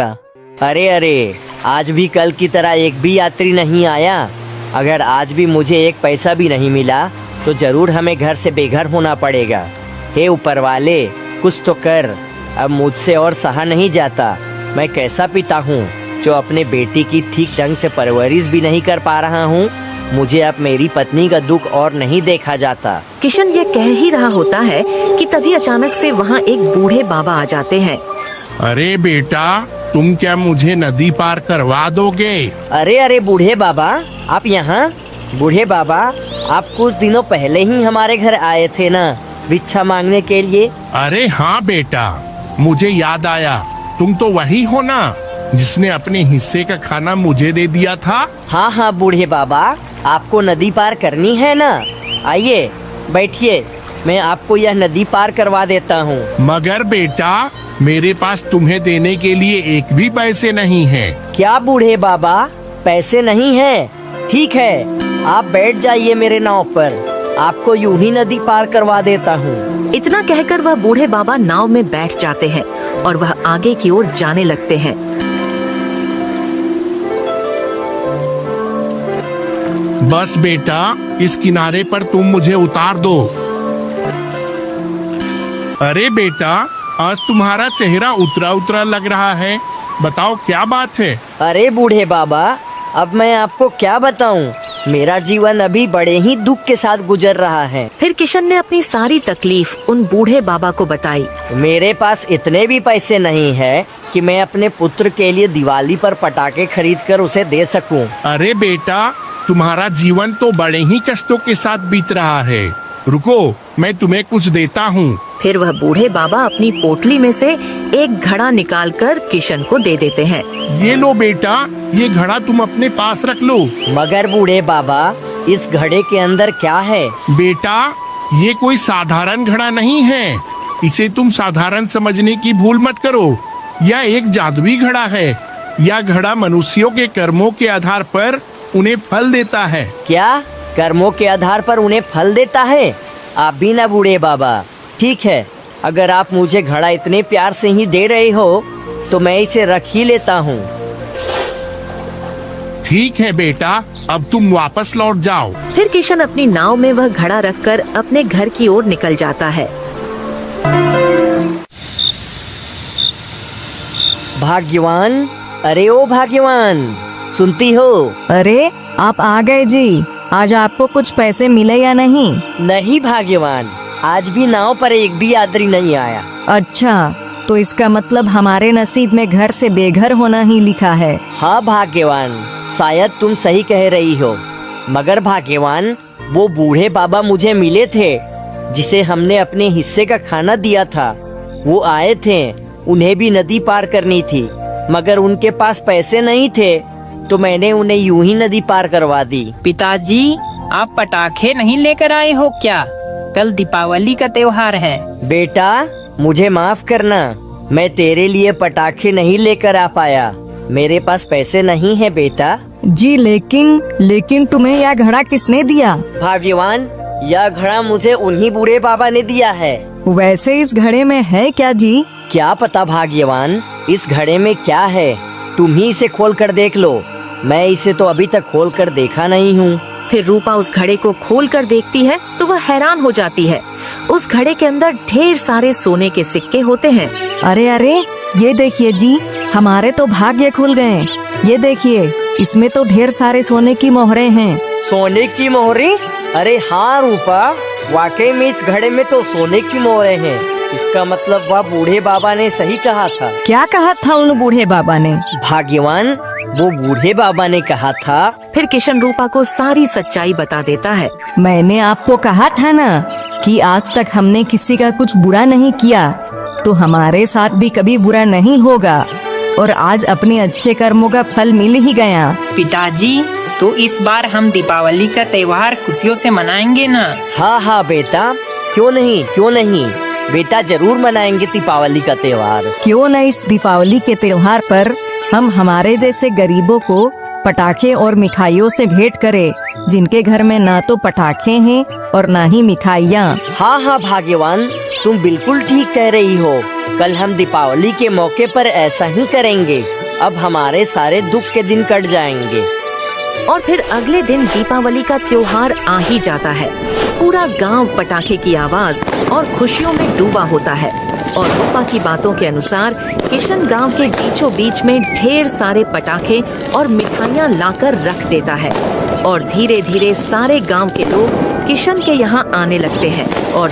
अरे अरे, आज भी कल की तरह एक भी यात्री नहीं आया। अगर आज भी मुझे एक पैसा भी नहीं मिला तो जरूर हमें घर से बेघर होना पड़ेगा। हे ऊपर वाले, कुछ तो कर। अब मुझसे और सहा नहीं जाता। मैं कैसा पिता हूँ जो अपने बेटी की ठीक ढंग से परवरिश भी नहीं कर पा रहा हूँ। मुझे अब मेरी पत्नी का दुख और नहीं देखा जाता। किशन ये कह ही रहा होता है कि तभी अचानक से वहाँ एक बूढ़े बाबा आ जाते हैं। अरे बेटा, तुम क्या मुझे नदी पार करवा दोगे? अरे अरे बूढ़े बाबा, आप यहाँ? बूढ़े बाबा, आप कुछ दिनों पहले ही हमारे घर आए थे ना, भिक्षा मांगने के लिए। अरे हाँ बेटा, मुझे याद आया। तुम तो वही हो ना जिसने अपने हिस्से का खाना मुझे दे दिया था? हाँ हाँ बूढ़े बाबा, आपको नदी पार करनी है ना? आइए बैठिए, मैं आपको यह नदी पार करवा देता हूँ। मगर बेटा, मेरे पास तुम्हें देने के लिए एक भी पैसे नहीं है। क्या बूढ़े बाबा, पैसे नहीं है? ठीक है, आप बैठ जाइए मेरे नाव पर, आपको यूं ही नदी पार करवा देता हूँ। इतना कहकर वह बूढ़े बाबा नाव में बैठ जाते हैं और वह आगे की ओर जाने लगते हैं। बस बेटा, इस किनारे पर तुम मुझे उतार दो। अरे बेटा, आज तुम्हारा चेहरा उतरा उतरा लग रहा है। बताओ क्या बात है? अरे बूढ़े बाबा, अब मैं आपको क्या बताऊं? मेरा जीवन अभी बड़े ही दुख के साथ गुजर रहा है। फिर किशन ने अपनी सारी तकलीफ उन बूढ़े बाबा को बताई। मेरे पास इतने भी पैसे नहीं है कि मैं अपने पुत्र के लिए दिवाली पर पटाखे खरीद कर उसे दे सकूं। अरे बेटा, तुम्हारा जीवन तो बड़े ही कष्टों के साथ बीत रहा है। रुको, मैं तुम्हें कुछ देता हूँ। फिर वह बूढ़े बाबा अपनी पोटली में से एक घड़ा निकालकर किशन को दे देते हैं। ये लो बेटा, ये घड़ा तुम अपने पास रख लो। मगर बूढ़े बाबा, इस घड़े के अंदर क्या है? बेटा, ये कोई साधारण घड़ा नहीं है। इसे तुम साधारण समझने की भूल मत करो। यह एक जादुई घड़ा है। यह घड़ा मनुष्यों के कर्मों के आधार पर उन्हें फल देता है। क्या? कर्मों के आधार पर उन्हें फल देता है? आप भी ना बूढ़े बाबा। ठीक है, अगर आप मुझे घड़ा इतने प्यार से ही दे रहे हो तो मैं इसे रख ही लेता हूँ। ठीक है बेटा, अब तुम वापस लौट जाओ। फिर किशन अपनी नाव में वह घड़ा रखकर अपने घर की ओर निकल जाता है। भाग्यवान, अरे ओ भाग्यवान, सुनती हो? अरे आप आ गए जी। आज आपको कुछ पैसे मिले या नहीं? नहीं भाग्यवान, आज भी नाव पर एक भी यात्री नहीं आया। अच्छा, तो इसका मतलब हमारे नसीब में घर से बेघर होना ही लिखा है। हाँ भाग्यवान, शायद तुम सही कह रही हो। मगर भाग्यवान, वो बूढ़े बाबा मुझे मिले थे जिसे हमने अपने हिस्से का खाना दिया था। वो आए थे, उन्हें भी नदी पार करनी थी, मगर उनके पास पैसे नहीं थे तो मैंने उन्हें यूं ही नदी पार करवा दी। पिताजी, आप पटाखे नहीं लेकर आए हो क्या? कल दीपावली का त्योहार है। बेटा, मुझे माफ करना, मैं तेरे लिए पटाखे नहीं लेकर आ पाया। मेरे पास पैसे नहीं है बेटा। जी, लेकिन तुम्हें यह घड़ा किसने दिया? भाग्यवान, यह घड़ा मुझे उन्हीं बूढ़े बाबा ने दिया है। वैसे इस घड़े में है क्या जी? क्या पता भाग्यवान, इस घड़े में क्या है? तुम ही इसे खोल कर देख लो। मैं इसे तो अभी तक खोल कर देखा नहीं हूँ। फिर रूपा उस घड़े को खोल कर देखती है तो वह हैरान हो जाती है। उस घड़े के अंदर ढेर सारे सोने के सिक्के होते हैं। अरे अरे, ये देखिए जी, हमारे तो भाग्य खुल गए। ये देखिए, इसमें तो ढेर सारे सोने की मोहरें हैं। सोने की मोहरें? अरे हाँ रूपा, वाकई में इस घड़े में तो सोने की मोहरें हैं। इसका मतलब वह बूढ़े बाबा ने सही कहा था। क्या कहा था उन बूढ़े बाबा ने? भाग्यवान, वो बूढ़े बाबा ने कहा था। फिर किशन रूपा को सारी सच्चाई बता देता है। मैंने आपको कहा था ना कि आज तक हमने किसी का कुछ बुरा नहीं किया, तो हमारे साथ भी कभी बुरा नहीं होगा। और आज अपने अच्छे कर्मों का फल मिल ही गया। पिताजी, तो इस बार हम दीपावली का त्योहार खुशियों से मनाएंगे ना? हाँ हाँ बेटा, क्यों नहीं बेटा, जरूर मनाएंगे दीपावली का त्योहार। क्यों न इस दीपावली के त्योहार पर हम हमारे जैसे गरीबों को पटाखे और मिठाइयों से भेंट करें, जिनके घर में ना तो पटाखे हैं और ना ही मिठाइयाँ। हाँ हाँ भाग्यवान, तुम बिल्कुल ठीक कह रही हो। कल हम दीपावली के मौके पर ऐसा ही करेंगे। अब हमारे सारे दुख के दिन कट जाएंगे। और फिर अगले दिन दीपावली का त्योहार आ ही जाता है। पूरा गांव पटाखे की आवाज और खुशियों में डूबा होता है। और रूपा की बातों के अनुसार किशन गांव के बीचों बीच में ढेर सारे पटाखे और मिठाइयां लाकर रख देता है। और धीरे धीरे सारे गांव के लोग किशन के यहाँ आने लगते हैं और